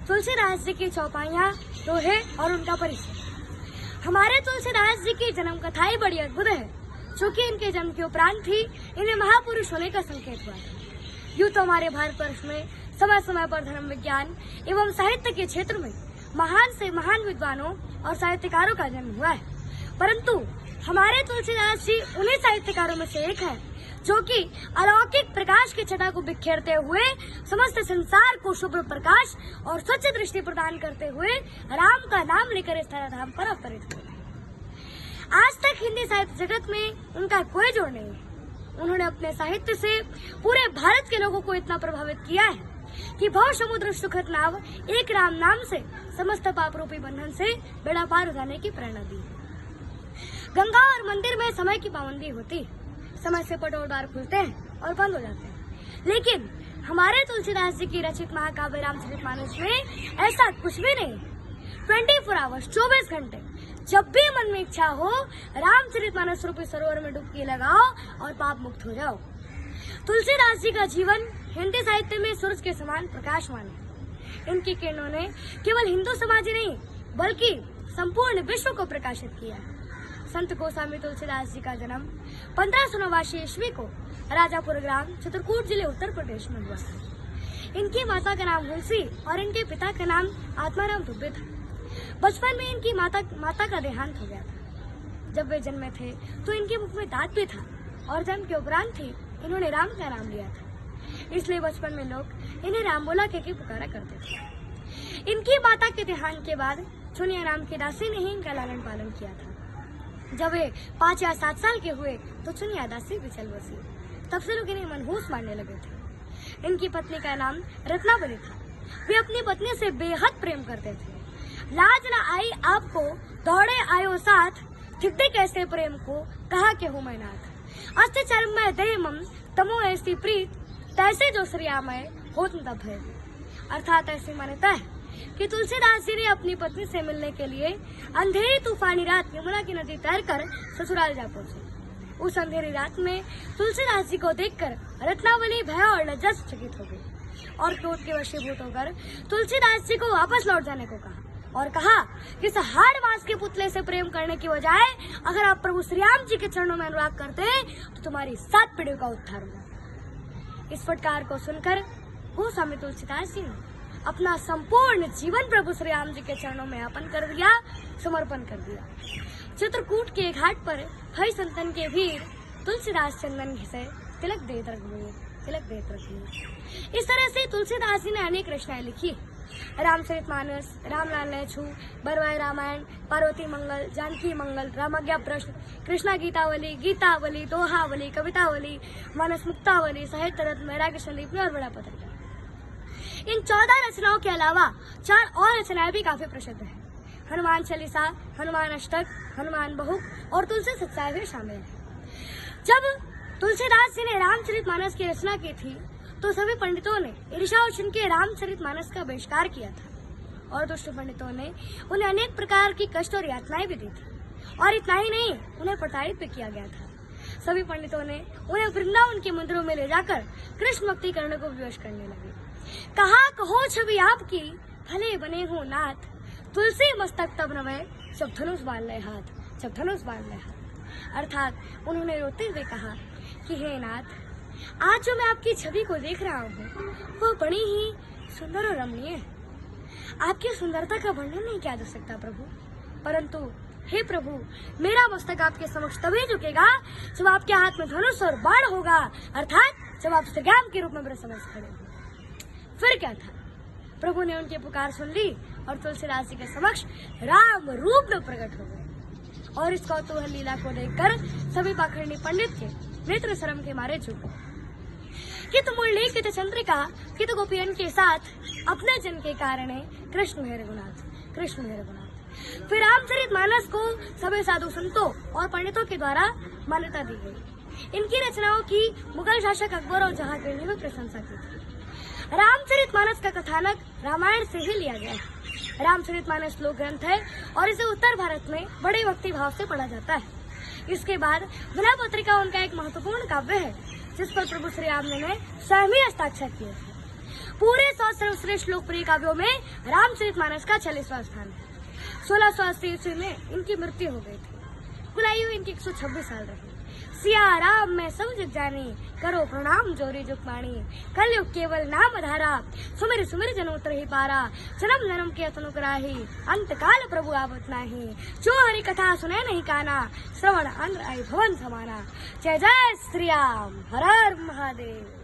तुलसीदास जी की चौपाइयाँ, दोहे और उनका परिचय। हमारे तुलसीदास जी की जन्म कथा ही बड़ी अद्भुत है। चूँकि इनके जन्म के उपरांत ही इन्हें महापुरुष होने का संकेत हुआ। यूँ तो हमारे भारतवर्ष में समय समय पर धर्म विज्ञान एवं साहित्य के क्षेत्र में महान से महान विद्वानों और साहित्यकारों का जन्म हुआ है, परंतु हमारे तुलसीदास जी उन्हीं साहित्यकारों में से एक है जो कि अलौकिक प्रकाश की छटा को बिखेरते हुए समस्त संसार को शुभ प्रकाश और स्वच्छ दृष्टि प्रदान करते हुए राम का नाम लेकर इस धराधाम पर अवतरित हुए। आज तक हिंदी साहित्य जगत में उनका कोई जोड़ नहीं है। उन्होंने अपने साहित्य से पूरे भारत के लोगों को इतना प्रभावित किया है कि भव समुद्र सुखद नाव एक राम नाम से समस्त पाप रूपी बंधन से बेड़ा पार हो जाने की प्रेरणा दी। गंगा और मंदिर में समय की पाबंदी होती, समय से पट और द्वार खुलते हैं और बंद हो जाते हैं, लेकिन हमारे तुलसीदास जी की रचित महाकाव्य रामचरितमानस में ऐसा कुछ भी नहीं। 24 आवर्स 24 घंटे जब भी मन में इच्छा हो रामचरितमानस रूपी सरोवर में डुबकी लगाओ और पाप मुक्त हो जाओ। तुलसीदास जी का जीवन हिंदी साहित्य में सूरज के समान प्रकाशमान है। इनकी किरणों ने केवल हिंदू समाज ही नहीं बल्कि संपूर्ण विश्व को प्रकाशित किया है। संत गोस्वामी तुलसीदास जी का जन्म 1589 ईस्वी को राजापुर ग्राम चित्रकूट जिले उत्तर प्रदेश में हुआ था। इनकी माता का नाम हुलसी और इनके पिता का नाम आत्माराम दुबे था। बचपन में इनकी माता का देहांत हो गया था। जब वे जन्मे थे तो इनके मुख में दांत भी था और जन्म के उपरांत ही इन्होंने राम का नाम लिया था। इसलिए बचपन में लोग इन्हें राम बोला कहकर पुकारा करते थे। इनकी माता के देहांत के बाद चुनिया नाम की दासी ने ही इनका लालन पालन किया था। जब वे 5 या 7 साल के हुए तो चुनिया दासी भी चल बसी। तब से लोग इन्हें मनहूस मानने लगे थे। इनकी पत्नी का नाम रत्नावली था। वे अपनी पत्नी से बेहद प्रेम करते थे। लाज न आई आपको दौड़े आयो साथ, थिकते कैसे प्रेम को कहा के हूँ मैं नाथ। अस्ति चर्म में देह मम तमो ऐसी प्रीत, तैसे जो श्रियामय होत न तब भय। अर्थात ऐसी मान्यता है कि तुलसीदास जी ने अपनी पत्नी से मिलने के लिए अंधेरी तूफानी रात यमुना की नदी तैर कर ससुराल जा पहुंचे। उस अंधेरी रात में तुलसीदास जी को देखकर रत्नावली भय और लज्जा से चकित हो गई और क्रोध के वशीभूत होकर तुलसीदास जी को वापस लौट जाने को कहा और कहा कि इस हाड़ मांस के पुतले से प्रेम करने की बजाय अगर आप प्रभु श्री राम जी के चरणों में अनुराग करते तो तुम्हारी 7 पीढ़ियों का उद्धार होगा। इस फटकार को सुनकर गोस्वामी तुलसीदास जी ने अपना संपूर्ण जीवन प्रभु श्री राम जी के चरणों में अर्पण कर दिया, समर्पण कर दिया। चित्रकूट के घाट पर हरि संतन के वीर तुलसीदास चंदन घिसे तिलक देत रखिए। इस तरह से तुलसीदास जी ने अनेक रचनाएं लिखी। रामचरितमानस, रामलाल लहछू, बरवाए रामायण, पार्वती मंगल, जानकी मंगल, रामाज्ञा प्रश्न, कृष्णा गीतावली, गीतावली, दोहावली, कवितावली, मानस मुक्तावली, साहित्य रत्न, वैराग्य संदीपनी और बड़ा पत्र। इन 14 रचनाओं के अलावा 4 और रचनाएं भी काफी प्रसिद्ध हैं। हनुमान चालीसा, हनुमान अष्टक, हनुमान बहुक और तुलसी सत्साय भी शामिल है। जब तुलसीदास जी ने रामचरितमानस की रचना की थी तो सभी पंडितों ने ईर्ष्या और के रामचरितमानस का बहिष्कार किया था और दुष्ट पंडितों ने उन्हें अनेक प्रकार की कष्ट और यातनाएं भी दी थी और इतना ही नहीं, उन्हें प्रताड़ित भी किया गया था। सभी पंडितों ने उन्हें वृंदावन के मंदिरों में ले जाकर कृष्ण भक्ति करने को विवश करने लगे। कहा कहो छवि आपकी भले बने हो नाथ, तुलसी मस्तक तब नवे जब धनुष बांध ले हाथ। अर्थात उन्होंने रोते हुए कहा कि हे नाथ, आज जो मैं आपकी छवि को देख रहा हूँ वो बड़ी ही सुंदर और रमणीय है। आपकी सुंदरता का वर्णन नहीं किया जा सकता प्रभु, परंतु हे प्रभु, मेरा मस्तक आपके समक्ष तभी झुकेगा जब आपके हाथ में धनुष और बाण होगा, अर्थात जब आप श्रीराम के रूप में मेरे समक्ष खड़े होंगे। फिर क्या था, प्रभु ने उनकी पुकार सुन ली और तुलसीदास जी के समक्ष राम रूप में प्रकट हो गए और इस कौतूहल लीला को देखकर सभी पाखंडी पंडित के नेत्र शर्म के मारे झुके। कित मुरली कित चंद्रिका कित गोपियन के साथ अपने जन के कारण कृष्ण है रघुनाथ। फिर रामचरितमानस को सभी साधु संतों और पंडितों के द्वारा मान्यता दी गई। इनकी रचनाओं की मुगल शासक अकबर और जहांगीर ने भी प्रशंसा की थी। रामचरितमानस का कथानक रामायण से ही लिया गया है। रामचरितमानस लोक ग्रंथ है और इसे उत्तर भारत में बड़े भक्ति भाव से पढ़ा जाता है। इसके बाद विनय पत्रिका उनका एक महत्वपूर्ण काव्य है जिस पर प्रभु श्री राम ने स्वयं ही हस्ताक्षर किए थे। पूरे 100 सर्वश्रेष्ठ लोकप्रिय काव्यों में रामचरितमानस का 46वां स्थान है। 1680 ईस्वी में इनकी मृत्यु हो गई थी। कुल आयु इनकी 126 साल रही। सिया राम मैं सब जग जानी, करो प्रणाम जोरी जुग पाणी। कलयुग केवल नाम धारा, सुमिर सुमिर जन उतर ही पारा। जन्म जन्म के अतनु कराही, अंत काल प्रभु आवत नाही। जो हरि कथा सुने नहीं काना, श्रवण अंग आई भवन समाना। जय जय श्री राम, हर हर महादेव।